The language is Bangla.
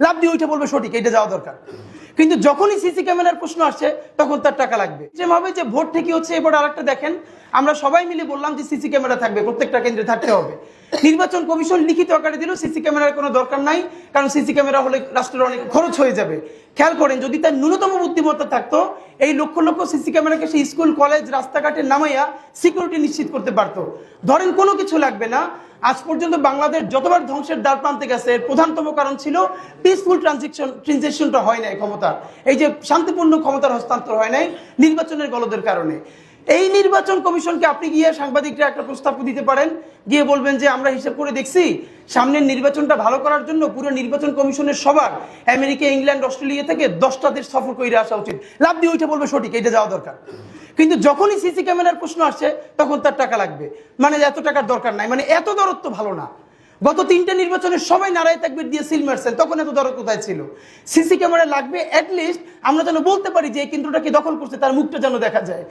লাভ দিয়ে ওইটা বলবে সঠিক, এটা যাওয়া দরকার। কিন্তু যখনই সিসি ক্যামেরার প্রশ্ন আসছে তখন তার টাকা লাগবে। যেভাবে যে ভোট থেকে হচ্ছে, এবার আরেকটা দেখেন, আমরা সবাই মিলে বললাম যে সিসি ক্যামেরা থাকবে, প্রত্যেকটা কেন্দ্রে থাকতে হবে। নির্বাচন কমিশন লিখিত আকারে দিল সিসি ক্যামেরার কোনো দরকার নাই, কারণ সিসি ক্যামেরা হলে রাষ্ট্রের অনেক খরচ হয়ে যাবে। খেয়াল করেন, যদি তার ন্যূনতম বুদ্ধিমত্তা থাকতো, এই লক্ষ লক্ষ সিসি ক্যামেরাকে সে স্কুল কলেজ রাস্তাঘাটে নামাইয়া সিকিউরিটি নিশ্চিত করতে পারতো। ধরেন কোনো কিছু লাগবে না। আজ পর্যন্ত বাংলাদেশ যতবার ধ্বংসের দ্বার প্রান্তে গেছে, এর প্রধানতম কারণ ছিল পিসফুল ট্রানজিশনটা হয় নাই, ক্ষমতা এই যে শান্তিপূর্ণ ক্ষমতার হস্তান্তর হয় নাই নির্বাচনের গলদের কারণে। এই নির্বাচন কমিশনকে আপনি গিয়ে সাংবাদিকরা একটা প্রস্তাব দিতে পারেন, গিয়ে বলবেন যে আমরা হিসাব করে দেখছি সামনের নির্বাচনটা ভালো করার জন্য পুরো নির্বাচন কমিশনের সবার আমেরিকা, ইংল্যান্ড, অস্ট্রেলিয়া থেকে 10টা দেশ সফর করে আসা উচিত। লাভ দিয়ে ওইটা বলবে সঠিক, এটা যাওয়া দরকার। কিন্তু যখনই সিসি ক্যামেরার প্রশ্ন আসছে তখন তার টাকা লাগবে, মানে এত টাকার দরকার নাই, মানে এত দরদ তো ভালো না। গত 3টে নির্বাচনে সবাই নারায় তাকবীর দিয়ে সিল মারছেন, তখন এত দরদ কোথায় ছিল? সিসি ক্যামেরা লাগবে, অ্যাটলিস্ট আমরা যেন বলতে পারি যে এই কেন্দ্রটাকে দখল করছে, তার মুখটা যেন দেখা যায়।